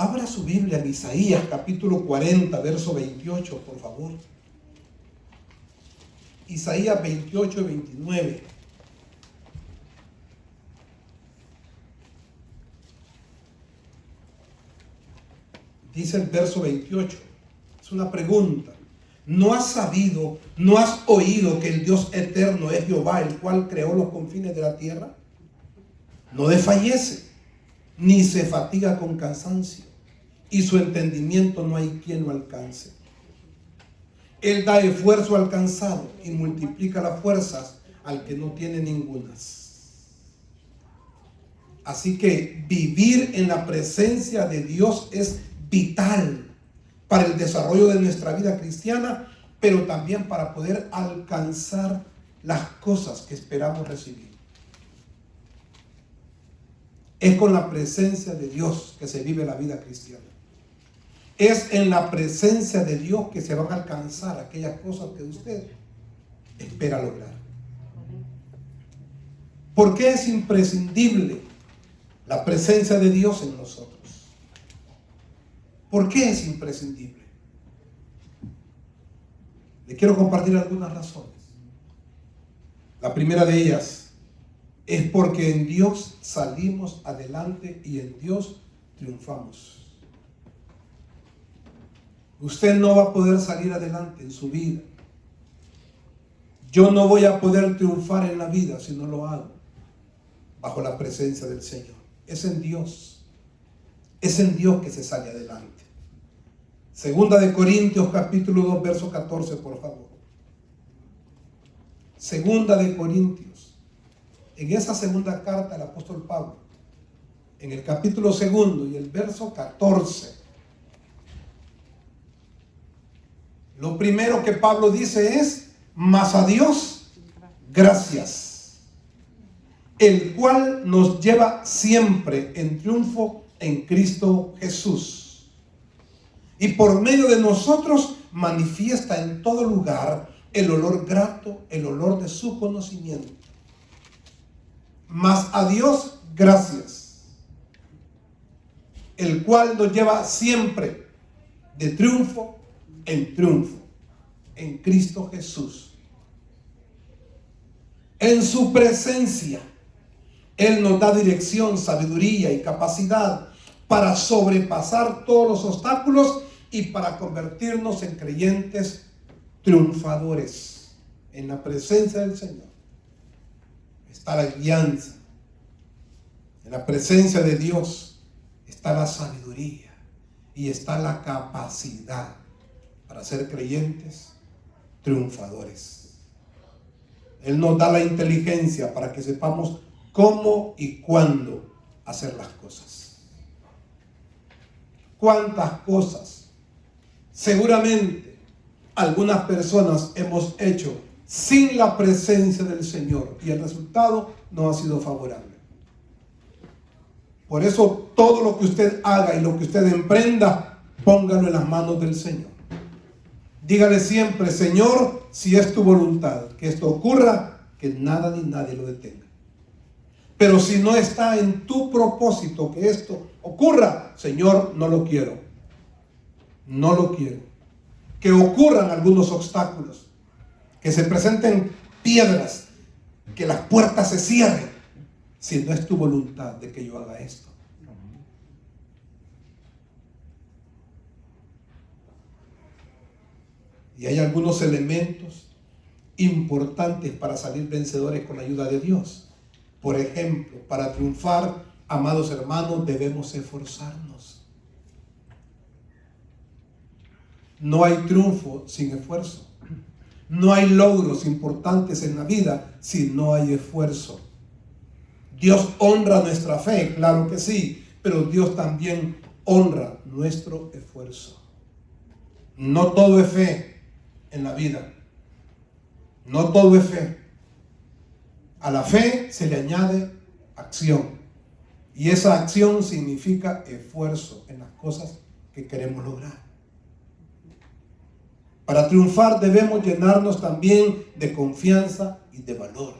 Abra su Biblia en Isaías capítulo 40, verso 28, por favor. Isaías 28 y 29. Dice el verso 28. Es una pregunta. ¿No has sabido, no has oído que el Dios eterno es Jehová, el cual creó los confines de la tierra? No desfallece, ni se fatiga con cansancio, y su entendimiento no hay quien lo alcance. Él da esfuerzo al cansado y multiplica las fuerzas al que no tiene ningunas. Así que vivir en la presencia de Dios es vital para el desarrollo de nuestra vida cristiana, pero también para poder alcanzar las cosas que esperamos recibir. Es con la presencia de Dios que se vive la vida cristiana. Es en la presencia de Dios que se van a alcanzar aquellas cosas que usted espera lograr. ¿Por qué es imprescindible la presencia de Dios en nosotros? ¿Por qué es imprescindible? Le quiero compartir algunas razones. La primera de ellas es porque en Dios salimos adelante y en Dios triunfamos. Usted no va a poder salir adelante en su vida. Yo no voy a poder triunfar en la vida si no lo hago bajo la presencia del Señor. Es en Dios. Es en Dios que se sale adelante. Segunda de Corintios capítulo 2 verso 14, por favor. Segunda de Corintios. En esa segunda carta del apóstol Pablo, en el capítulo 2 y el verso 14, lo primero que Pablo dice es: mas a Dios gracias, el cual nos lleva siempre en triunfo en Cristo Jesús, y por medio de nosotros manifiesta en todo lugar el olor grato, el olor de su conocimiento. Mas a Dios gracias, el cual nos lleva siempre de triunfo en triunfo en Cristo Jesús. En su presencia Él nos da dirección, sabiduría y capacidad para sobrepasar todos los obstáculos y para convertirnos en creyentes triunfadores. En la presencia del Señor está la guianza. En la presencia de Dios está la sabiduría y está la capacidad para ser creyentes triunfadores. Él nos da la inteligencia para que sepamos cómo y cuándo hacer las cosas. ¿Cuántas cosas seguramente algunas personas hemos hecho sin la presencia del Señor y el resultado no ha sido favorable? Por eso todo lo que usted haga y lo que usted emprenda, póngalo en las manos del Señor. Dígale siempre: Señor, si es tu voluntad que esto ocurra, que nada ni nadie lo detenga. Pero si no está en tu propósito que esto ocurra, Señor, no lo quiero. No lo quiero. Que ocurran algunos obstáculos, que se presenten piedras, que las puertas se cierren, si no es tu voluntad de que yo haga esto. Y hay algunos elementos importantes para salir vencedores con la ayuda de Dios. Por ejemplo, para triunfar, amados hermanos, debemos esforzarnos. No hay triunfo sin esfuerzo. No hay logros importantes en la vida si no hay esfuerzo. Dios honra nuestra fe, claro que sí, pero Dios también honra nuestro esfuerzo. No todo es fe en la vida. No todo es fe. A la fe se le añade acción. Y esa acción significa esfuerzo en las cosas que queremos lograr. Para triunfar debemos llenarnos también de confianza y de valor.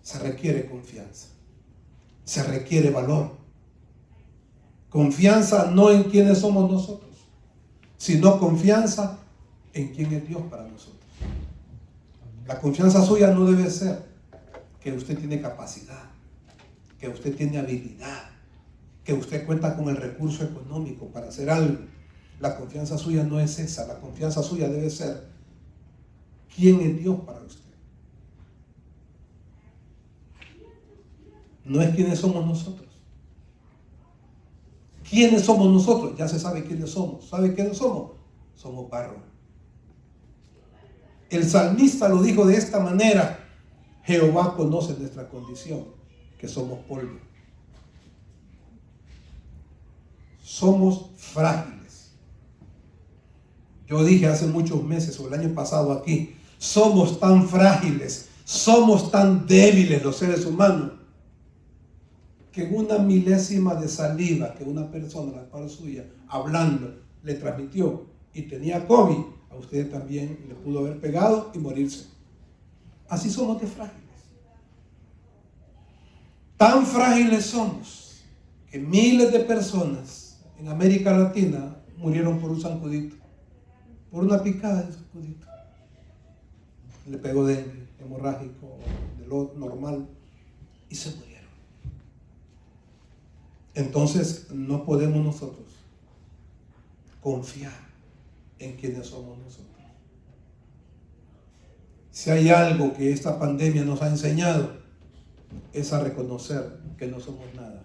Se requiere confianza. Se requiere valor. Confianza no en quiénes somos nosotros, sino confianza en quién es Dios para nosotros. La confianza suya no debe ser que usted tiene capacidad, que usted tiene habilidad, que usted cuenta con el recurso económico para hacer algo. La confianza suya no es esa. La confianza suya debe ser quién es Dios para usted. No es quiénes somos nosotros. ¿Quiénes somos nosotros? Ya se sabe quiénes somos. ¿Sabe quiénes somos? Somos barro. El salmista lo dijo de esta manera: Jehová conoce nuestra condición, que somos polvo. Somos frágiles. Yo dije hace muchos meses o el año pasado aquí, somos tan frágiles, somos tan débiles los seres humanos, que una milésima de saliva que una persona, la par suya, hablando, le transmitió y tenía COVID, a usted también le pudo haber pegado y morirse. Así somos de frágiles. Tan frágiles somos que miles de personas en América Latina murieron por un zancudito, por una picada de zancudito. Le pegó dengue, hemorrágico, de lo normal, y se murieron. Entonces no podemos nosotros confiar en quienes somos nosotros. Si hay algo que esta pandemia nos ha enseñado, es a reconocer que no somos nada.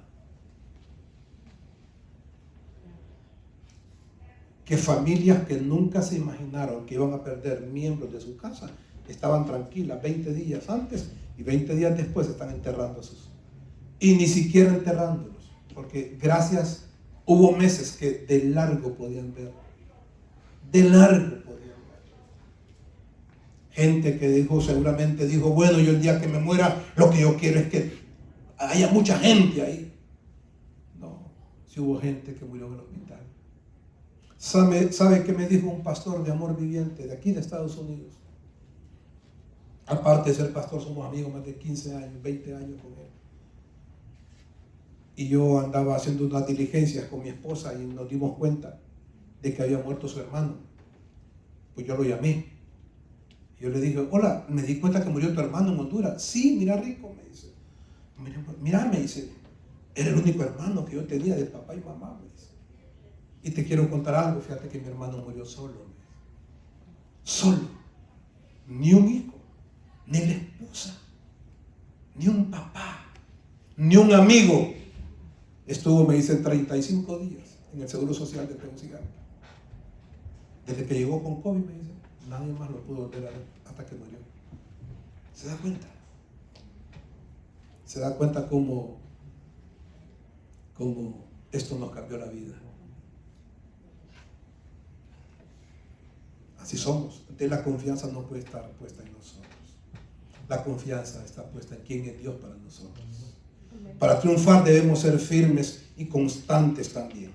Que familias que nunca se imaginaron que iban a perder miembros de su casa estaban tranquilas 20 días antes y 20 días después están enterrando a sus. Y ni siquiera enterrándolos, porque gracias, hubo meses que de largo podían ver. De largo podían ver. Gente que dijo, seguramente dijo, bueno, yo el día que me muera, lo que yo quiero es que haya mucha gente ahí. No, si hubo gente que murió en el hospital. ¿Sabe qué me dijo un pastor de Amor Viviente de aquí de Estados Unidos? Aparte de ser pastor, somos amigos más de 15 años, 20 años con él. Y yo andaba haciendo unas diligencias con mi esposa y nos dimos cuenta de que había muerto su hermano. Pues yo lo llamé. Yo le dije, hola, me di cuenta que murió tu hermano en Honduras. Sí, mira, Rico, me dice. Mira, me dice, era el único hermano que yo tenía de papá y mamá, me dice. Y te quiero contar algo, fíjate que mi hermano murió solo. Solo. Ni un hijo, ni la esposa, ni un papá, ni un amigo. Estuvo, me dice, 35 días en el Seguro Social de Tegucigalpa. Desde que llegó con COVID, me dice, nadie más lo pudo ver hasta que murió. ¿Se da cuenta? ¿Se da cuenta cómo esto nos cambió la vida? Así somos. Entonces la confianza no puede estar puesta en nosotros. La confianza está puesta en quién es Dios para nosotros. Para triunfar debemos ser firmes y constantes también.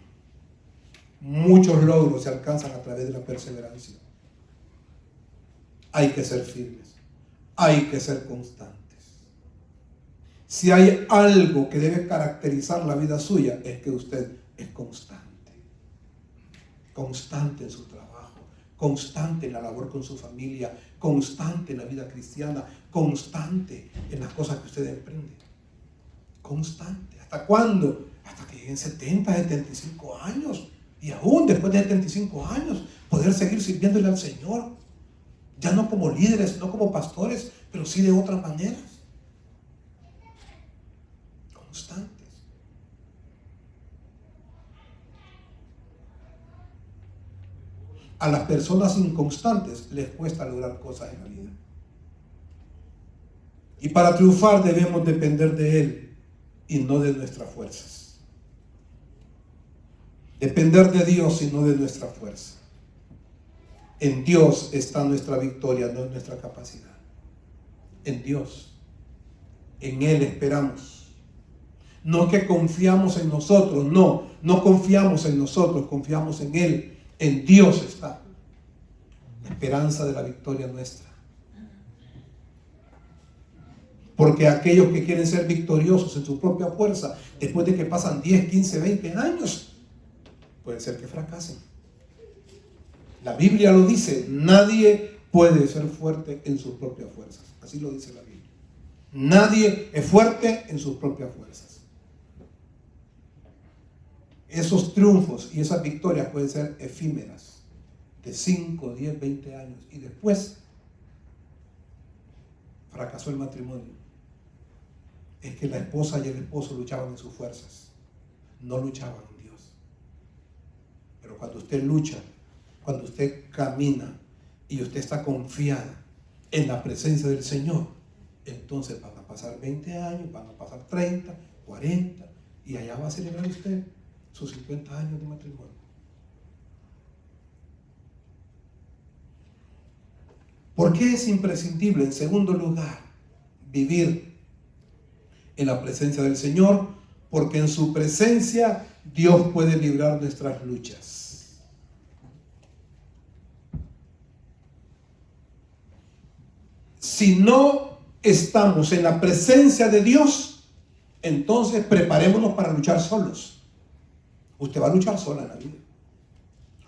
Muchos logros se alcanzan a través de la perseverancia. Hay que ser firmes. Hay que ser constantes. Si hay algo que debe caracterizar la vida suya, es que usted es constante. Constante en su trabajo, constante en la labor con su familia, constante en la vida cristiana, constante en las cosas que usted emprende. Constante. ¿Hasta cuándo? Hasta que lleguen 70, 75 años. Y aún después de 75 años, poder seguir sirviéndole al Señor. Ya no como líderes, no como pastores, pero sí de otras maneras. Constantes. A las personas inconstantes les cuesta lograr cosas en la vida. Y para triunfar debemos depender de Él y no de nuestras fuerzas. Depender de Dios y no de nuestra fuerza. En Dios está nuestra victoria, no en nuestra capacidad. En Dios. En Él esperamos. No que confiamos en nosotros, no confiamos en nosotros, confiamos en Él. En Dios está la esperanza de la victoria nuestra. Porque aquellos que quieren ser victoriosos en su propia fuerza, después de que pasan 10, 15, 20 años, puede ser que fracasen. La Biblia lo dice, nadie puede ser fuerte en sus propias fuerzas. Así lo dice la Biblia. Nadie es fuerte en sus propias fuerzas. Esos triunfos y esas victorias pueden ser efímeras, de 5, 10, 20 años. Y después fracasó el matrimonio. Es que la esposa y el esposo luchaban en sus fuerzas, no luchaban en Dios. Pero cuando usted lucha, cuando usted camina y usted está confiada en la presencia del Señor, entonces van a pasar 20 años, van a pasar 30, 40, y allá va a celebrar usted sus 50 años de matrimonio. ¿Por qué es imprescindible, en segundo lugar, vivir en la presencia del Señor? Porque en su presencia Dios puede librar nuestras luchas. Si no estamos en la presencia de Dios, entonces preparémonos para luchar solos. Usted va a luchar sola en la vida.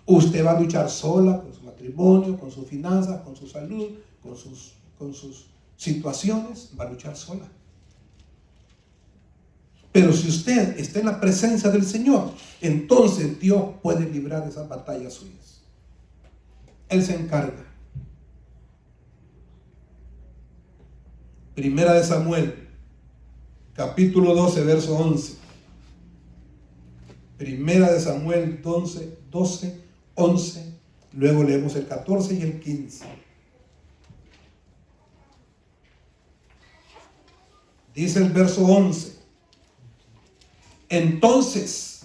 Usted va a luchar sola con su matrimonio, con sus finanzas, con su salud, con sus situaciones. Va a luchar sola. Pero si usted está en la presencia del Señor, entonces Dios puede librar esas batallas suyas. Él se encarga. Primera de Samuel, capítulo 12, verso 11. Primera de Samuel 12, 11. Luego leemos el 14 y el 15. Dice el verso 11. Entonces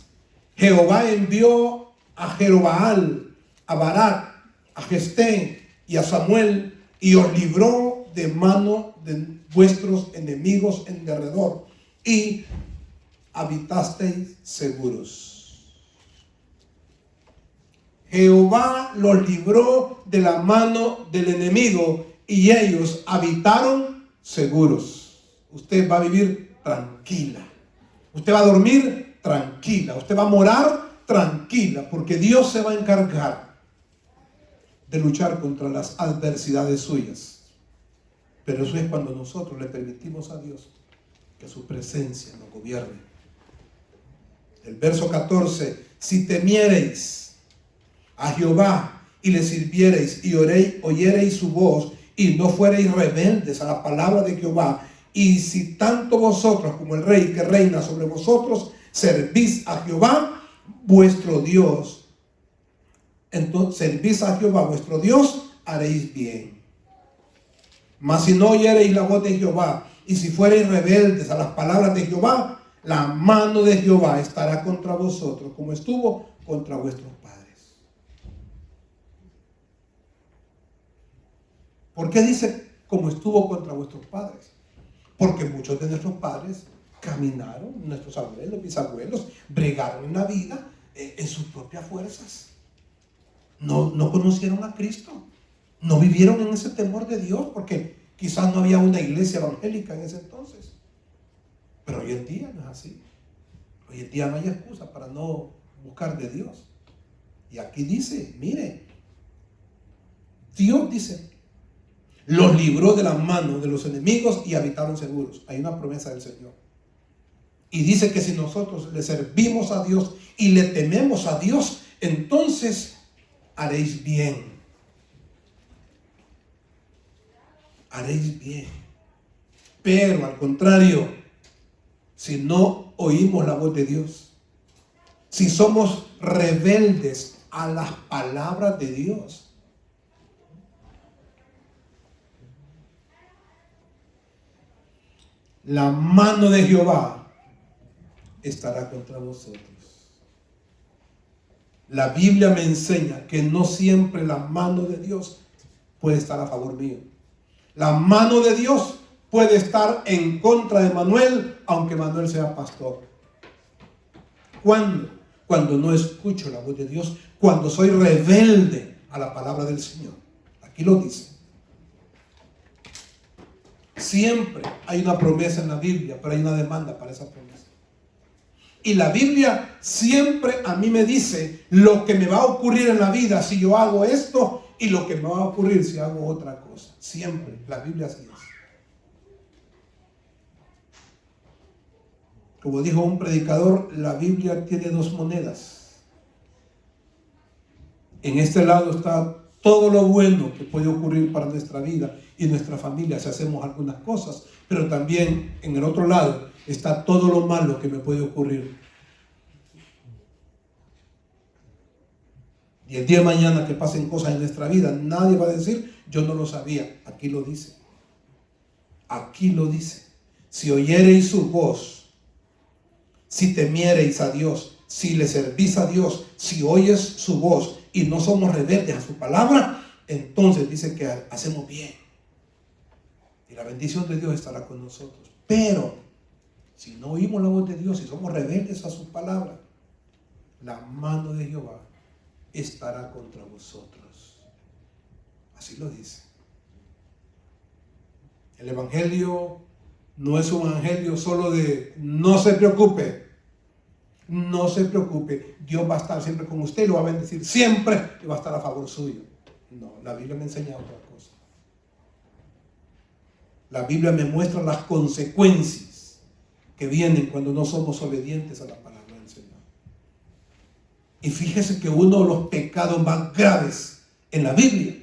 Jehová envió a Jerobaal, a Barak, a Gestén y a Samuel, y os libró de mano de vuestros enemigos en derredor, y habitasteis seguros. Jehová los libró de la mano del enemigo, y ellos habitaron seguros. Usted va a vivir tranquila. Usted va a dormir tranquila. Usted va a morar tranquila, porque Dios se va a encargar de luchar contra las adversidades suyas. Pero eso es cuando nosotros le permitimos a Dios que su presencia nos gobierne. El verso 14: si temiereis a Jehová y le sirviereis y oyereis su voz y no fuereis rebeldes a la palabra de Jehová, y si tanto vosotros como el rey que reina sobre vosotros servís a Jehová vuestro Dios, entonces servís a Jehová vuestro Dios, haréis bien. Mas si no oyereis la voz de Jehová, y si fuereis rebeldes a las palabras de Jehová, la mano de Jehová estará contra vosotros, como estuvo contra vuestros padres. ¿Por qué dice como estuvo contra vuestros padres? Porque muchos de nuestros padres caminaron, nuestros abuelos, bisabuelos, bregaron en la vida en sus propias fuerzas. No conocieron a Cristo. No vivieron en ese temor de Dios, porque quizás no había una iglesia evangélica en ese entonces. Pero hoy en día no es así. Hoy en día no hay excusa para no buscar de Dios. Y aquí dice, mire, Dios dice, los libró de la mano de los enemigos y habitaron seguros. Hay una promesa del Señor. Y dice que si nosotros le servimos a Dios y le tememos a Dios, entonces haréis bien. Haréis bien. Pero al contrario, si no oímos la voz de Dios, si somos rebeldes a las palabras de Dios, la mano de Jehová estará contra vosotros. La Biblia me enseña que no siempre la mano de Dios puede estar a favor mío. La mano de Dios puede estar en contra de Manuel, aunque Manuel sea pastor. ¿Cuándo? Cuando no escucho la voz de Dios, cuando soy rebelde a la palabra del Señor. Aquí lo dice. Siempre hay una promesa en la Biblia, pero hay una demanda para esa promesa. Y la Biblia siempre a mí me dice lo que me va a ocurrir en la vida si yo hago esto y lo que me va a ocurrir si hago otra cosa. Siempre, la Biblia así es. Como dijo un predicador, la Biblia tiene dos monedas. En este lado está todo lo bueno que puede ocurrir para nuestra vida y nuestra familia si hacemos algunas cosas, pero también en el otro lado está todo lo malo que me puede ocurrir. Y el día de mañana que pasen cosas en nuestra vida, nadie va a decir, yo no lo sabía. Aquí lo dice. Aquí lo dice. Si oyereis su voz, si temiereis a Dios, si le servís a Dios, si oyes su voz y no somos rebeldes a su palabra, entonces dice que hacemos bien. Y la bendición de Dios estará con nosotros. Pero si no oímos la voz de Dios, si somos rebeldes a su palabra, la mano de Jehová estará contra vosotros. Así lo dice. El evangelio no es un evangelio solo de no se preocupe. No se preocupe. Dios va a estar siempre con usted y lo va a bendecir siempre y va a estar a favor suyo. No, la Biblia me enseña otra cosa. La Biblia me muestra las consecuencias que vienen cuando no somos obedientes a la palabra del Señor. Y fíjese que uno de los pecados más graves en la Biblia,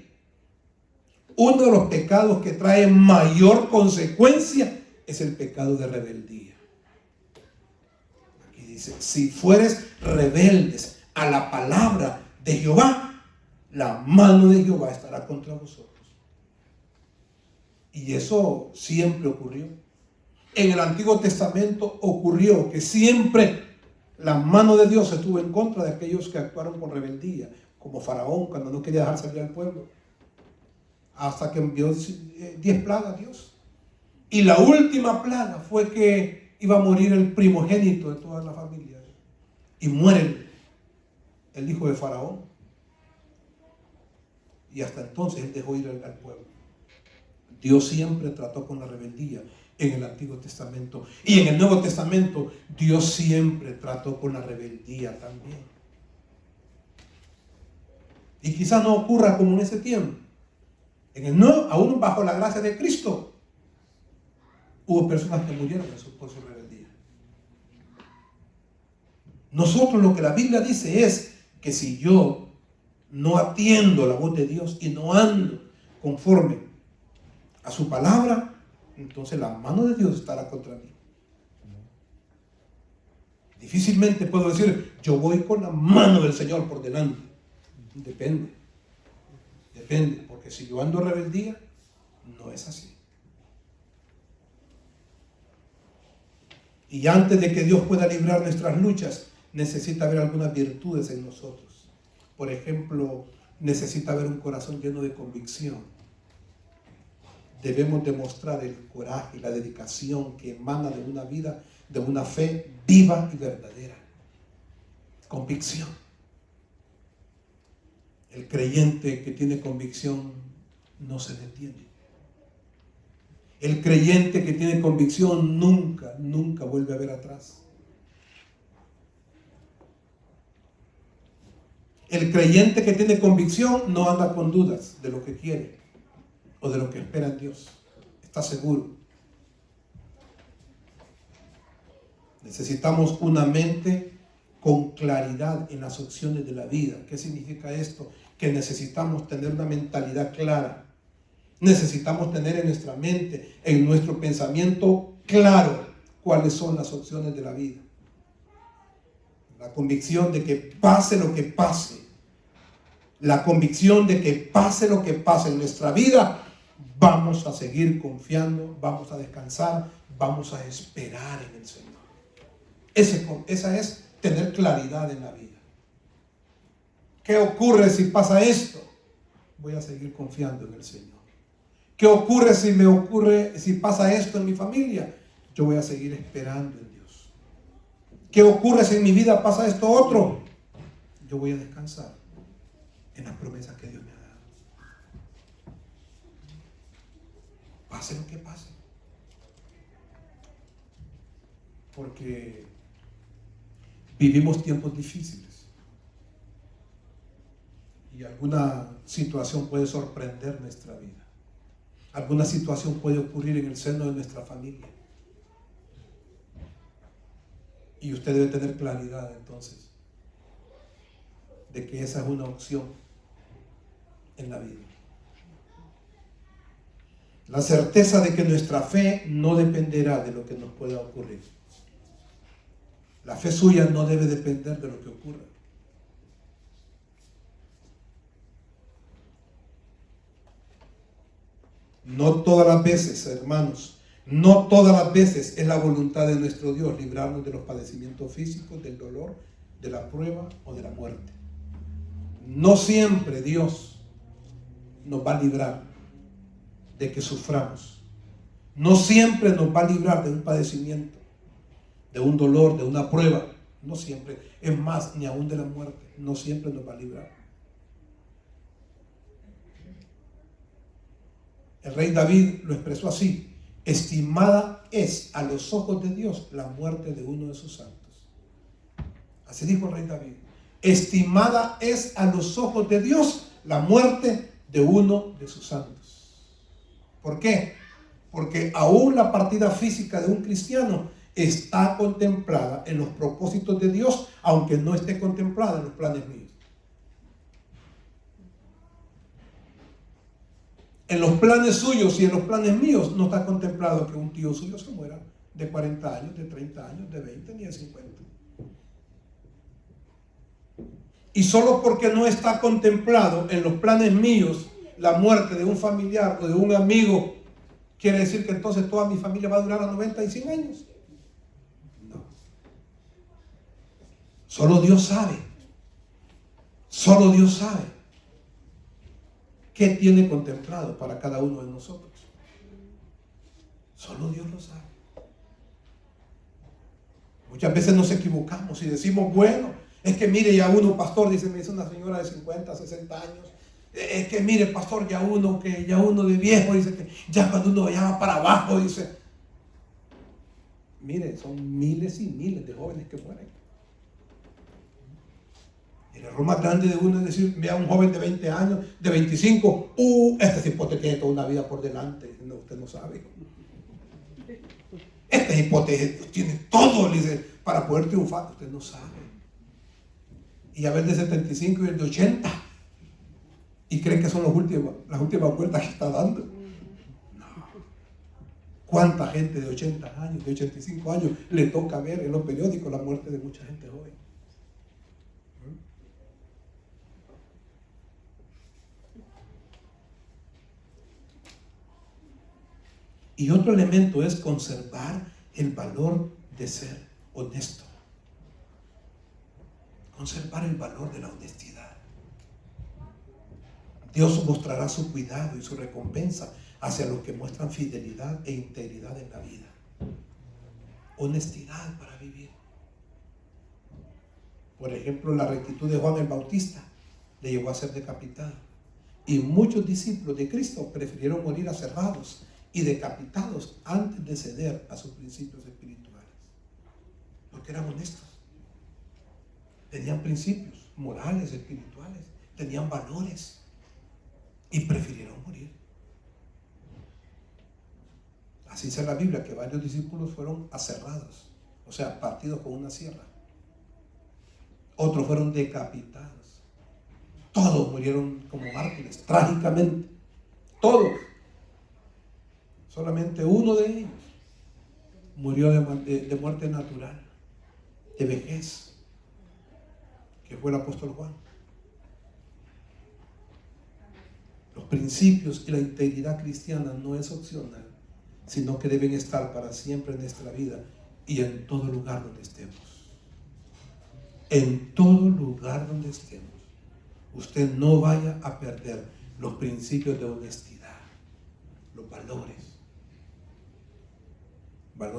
uno de los pecados que trae mayor consecuencia es el pecado de rebeldía. Aquí dice, si fueres rebeldes a la palabra de Jehová, la mano de Jehová estará contra vosotros. Y eso siempre ocurrió. En el Antiguo Testamento ocurrió que siempre la mano de Dios estuvo en contra de aquellos que actuaron con rebeldía, como Faraón cuando no quería dejar salir al pueblo, hasta que envió 10 plagas a Dios. Y la última plaga fue que iba a morir el primogénito de toda la familia. Y muere el hijo de Faraón. Y hasta entonces él dejó ir al pueblo. Dios siempre trató con la rebeldía en el Antiguo Testamento. Y en el Nuevo Testamento, Dios siempre trató con la rebeldía también. Y quizás no ocurra como en ese tiempo. En el Nuevo, aún bajo la gracia de Cristo, hubo personas que murieron por su rebeldía. Nosotros lo que la Biblia dice es que si yo no atiendo la voz de Dios y no ando conforme a su palabra, entonces la mano de Dios estará contra mí. Difícilmente puedo decir, yo voy con la mano del Señor por delante. Depende, porque si yo ando en rebeldía, no es así. Y antes de que Dios pueda librar nuestras luchas, necesita haber algunas virtudes en nosotros. Por ejemplo, necesita haber un corazón lleno de convicción. Debemos demostrar el coraje y la dedicación que emana de una vida, de una fe viva y verdadera. Convicción. El creyente que tiene convicción no se detiene. El creyente que tiene convicción nunca vuelve a ver atrás. El creyente que tiene convicción no anda con dudas de lo que quiere o de lo que espera en Dios. Está seguro. Necesitamos una mente con claridad en las opciones de la vida. ¿Qué significa esto? Que necesitamos tener una mentalidad clara. Necesitamos tener en nuestra mente, en nuestro pensamiento claro cuáles son las opciones de la vida. La convicción de que pase lo que pase. La convicción de que pase lo que pase en nuestra vida, vamos a seguir confiando, vamos a descansar, vamos a esperar en el Señor. Esa es tener claridad en la vida. ¿Qué ocurre si pasa esto? Voy a seguir confiando en el Señor. ¿Qué ocurre si pasa esto en mi familia? Yo voy a seguir esperando en Dios. ¿Qué ocurre si en mi vida pasa esto otro? Yo voy a descansar en las promesas que Dios me ha dado. Pase lo que pase. porque vivimos tiempos difíciles y alguna situación puede sorprender nuestra vida. Alguna situación puede ocurrir en el seno de nuestra familia. Y usted debe tener claridad entonces de que esa es una opción en la vida. La certeza de que nuestra fe no dependerá de lo que nos pueda ocurrir. La fe suya no debe depender de lo que ocurra. No todas las veces, hermanos, no todas las veces es la voluntad de nuestro Dios librarnos de los padecimientos físicos, del dolor, de la prueba o de la muerte. No siempre Dios nos va a librar de que suframos. No siempre nos va a librar de un padecimiento, de un dolor, de una prueba. No siempre. Es más, ni aún de la muerte. No siempre nos va a librar. El rey David lo expresó así: estimada es a los ojos de Dios la muerte de uno de sus santos. Así dijo el rey David: estimada es a los ojos de Dios la muerte de uno de sus santos. ¿Por qué? Porque aún la partida física de un cristiano está contemplada en los propósitos de Dios, aunque no esté contemplada en los planes míos. En los planes suyos y en los planes míos no está contemplado que un tío suyo se muera de 40 años, de 30 años, de 20 ni de 50. Y solo porque no está contemplado en los planes míos la muerte de un familiar o de un amigo, ¿quiere decir que entonces toda mi familia va a durar a 90 y 100 años? No. Solo Dios sabe. Solo Dios sabe qué tiene contemplado para cada uno de nosotros. Solo Dios lo sabe. Muchas veces nos equivocamos y decimos, bueno, es que mire, ya uno, pastor, dice, me dice una señora de 50, 60 años, es que mire, pastor, ya uno de viejo, dice que ya cuando uno ya va para abajo, dice, mire, son miles y miles de jóvenes que mueren. El error más grande de uno es decir, vea a un joven de 20 años, de 25, este cipote tiene toda una vida por delante. No, usted no sabe. Este cipote tiene todo, dice, para poder triunfar. Usted no sabe. Y a ver de 75 y el de 80. Y creen que son las últimas vueltas que está dando. No. ¿Cuánta gente de 80 años, de 85 años le toca ver en los periódicos la muerte de mucha gente joven? Y otro elemento es conservar el valor de ser honesto. Conservar el valor de la honestidad. Dios mostrará su cuidado y su recompensa hacia los que muestran fidelidad e integridad en la vida. Honestidad para vivir. Por ejemplo, la rectitud de Juan el Bautista le llevó a ser decapitado. Y muchos discípulos de Cristo prefirieron morir aserrados y decapitados antes de ceder a sus principios espirituales, porque eran honestos, tenían principios morales, espirituales, tenían valores y prefirieron morir. Así dice la Biblia que varios discípulos fueron aserrados, o sea, partidos con una sierra. Otros fueron decapitados. Todos murieron como mártires, trágicamente, todos. Solamente uno de ellos murió de muerte natural, de vejez, que fue el apóstol Juan. Los principios y la integridad cristiana no es opcional, sino que deben estar para siempre en nuestra vida y en todo lugar donde estemos. En todo lugar donde estemos, usted no vaya a perder los principios de honestidad, los valores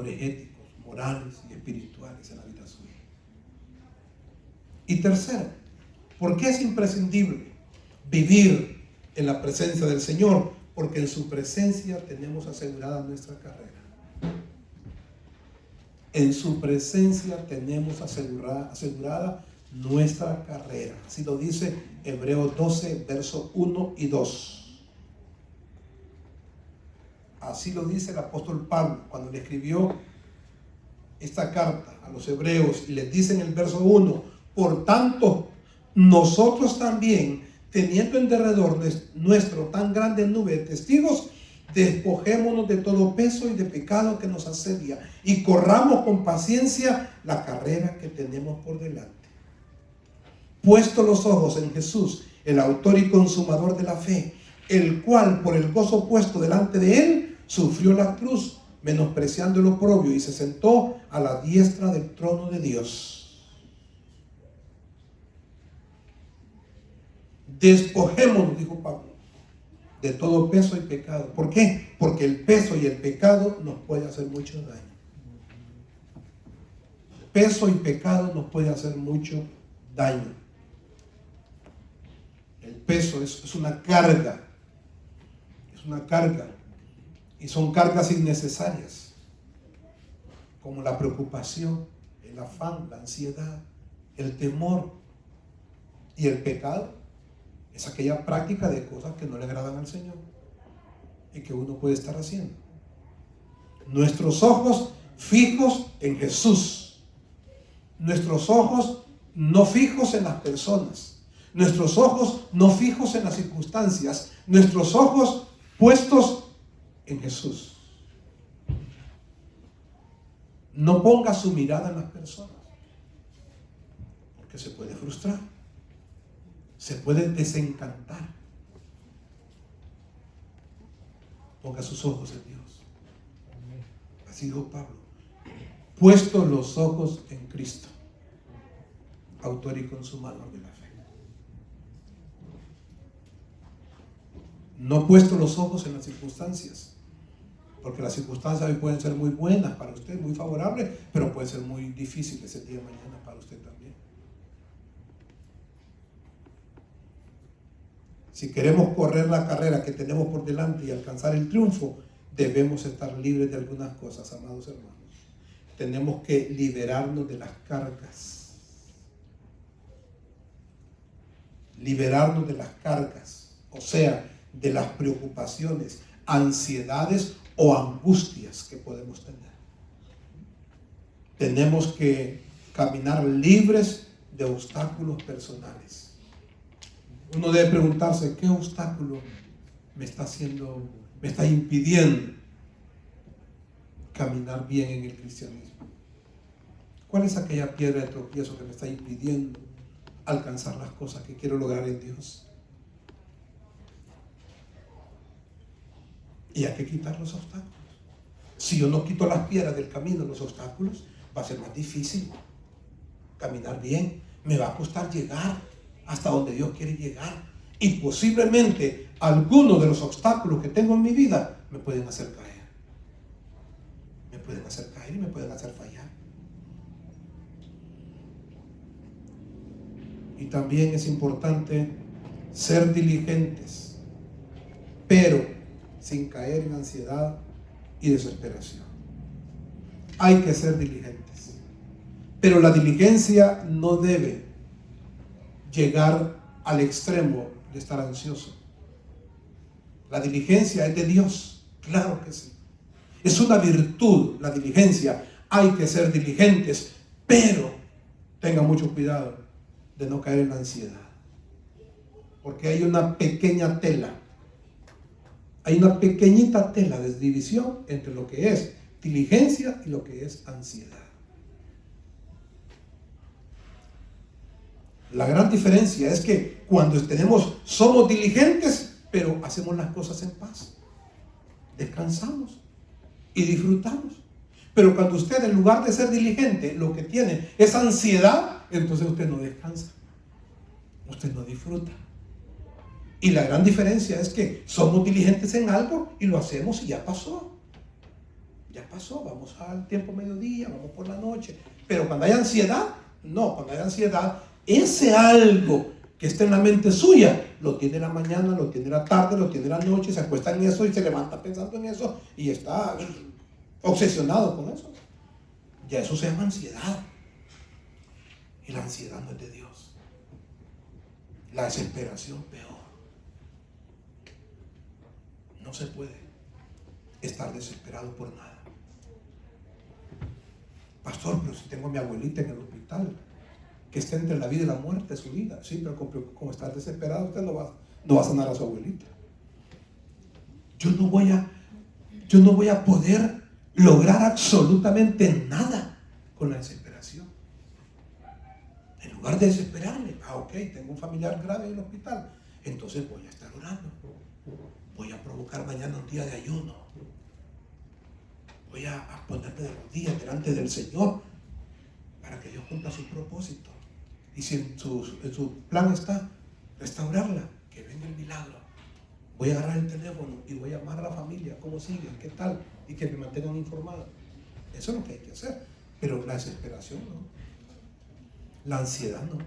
éticos, morales y espirituales en la vida suya. Y tercero, ¿por qué es imprescindible vivir en la presencia del Señor? Porque en su presencia tenemos asegurada nuestra carrera. En su presencia tenemos asegurada nuestra carrera. Así lo dice Hebreos 12, versos 1 y 2. Así lo dice el apóstol Pablo cuando le escribió esta carta a los hebreos y les dice en el verso 1: por tanto, nosotros también, teniendo en derredor nuestro tan grande nube de testigos, despojémonos de todo peso y de pecado que nos asedia y corramos con paciencia la carrera que tenemos por delante. Puesto los ojos en Jesús, el autor y consumador de la fe, el cual por el gozo puesto delante de él sufrió la cruz, menospreciando el oprobio, y se sentó a la diestra del trono de Dios. Despojémonos, dijo Pablo, de todo peso y pecado. ¿Por qué? Porque el peso y el pecado nos puede hacer mucho daño. Peso y pecado nos puede hacer mucho daño. El peso es una carga. Es una carga. Y son cargas innecesarias, como la preocupación, el afán, la ansiedad, el temor. Y el pecado es aquella práctica de cosas que no le agradan al Señor y que uno puede estar haciendo. Nuestros ojos fijos en Jesús. Nuestros ojos no fijos en las personas. Nuestros ojos no fijos en las circunstancias. Nuestros ojos puestos en Jesús. No ponga su mirada en las personas, porque se puede frustrar, se puede desencantar. Ponga sus ojos en Dios. Así dijo Pablo: puesto los ojos en Cristo, autor y consumador de la fe. No puesto los ojos en las circunstancias, porque las circunstancias hoy pueden ser muy buenas para usted, muy favorables, pero pueden ser muy difíciles el día de mañana para usted también. Si queremos correr la carrera que tenemos por delante y alcanzar el triunfo, debemos estar libres de algunas cosas, amados hermanos. Tenemos que liberarnos de las cargas. Liberarnos de las cargas, o sea, de las preocupaciones, ansiedades o angustias que podemos tener. Tenemos que caminar libres de obstáculos personales. Uno debe preguntarse: ¿qué obstáculo me está impidiendo caminar bien en el cristianismo? ¿Cuál es aquella piedra de tropiezo que me está impidiendo alcanzar las cosas que quiero lograr en Dios? Y hay que quitar los obstáculos. Si yo no quito las piedras del camino, los obstáculos, va a ser más difícil caminar bien. Me va a costar llegar hasta donde Dios quiere llegar. Y posiblemente algunos de los obstáculos que tengo en mi vida me pueden hacer caer. Me pueden hacer caer y me pueden hacer fallar. Y también es importante ser diligentes, pero sin caer en ansiedad y desesperación. Hay que ser diligentes, pero la diligencia no debe llegar al extremo de estar ansioso. La diligencia es de Dios, claro que sí. Es una virtud la diligencia. Hay que ser diligentes, pero tenga mucho cuidado de no caer en la ansiedad, porque hay una pequeña tela. Hay una pequeñita tela de división entre lo que es diligencia y lo que es ansiedad. La gran diferencia es que cuando somos diligentes, pero hacemos las cosas en paz. Descansamos y disfrutamos. Pero cuando usted, en lugar de ser diligente, lo que tiene es ansiedad, entonces usted no descansa. Usted no disfruta. Y la gran diferencia es que somos diligentes en algo y lo hacemos y ya pasó. Ya pasó, vamos al tiempo mediodía, vamos por la noche. Pero cuando hay ansiedad, no, cuando hay ansiedad, ese algo que está en la mente suya, lo tiene en la mañana, lo tiene en la tarde, lo tiene en la noche, se acuesta en eso y se levanta pensando en eso y está obsesionado con eso. Ya eso se llama ansiedad. Y la ansiedad no es de Dios. La desesperación peor. No se puede estar desesperado por nada. Pastor, pero si tengo a mi abuelita en el hospital, que está entre la vida y la muerte, su vida. Sí, pero como estar desesperado, usted no va a sanar a su abuelita. Yo no voy a poder lograr absolutamente nada con la desesperación. En lugar de desesperarme, ok, tengo un familiar grave en el hospital, entonces voy a estar orando. Voy a provocar mañana un día de ayuno. Voy a ponerme de rodillas delante del Señor para que Dios cumpla su propósito. Y si en su plan está restaurarla, que venga el milagro. Voy a agarrar el teléfono y voy a llamar a la familia, cómo siguen, qué tal, y que me mantengan informado. Eso es lo que hay que hacer. Pero la desesperación no. La ansiedad no.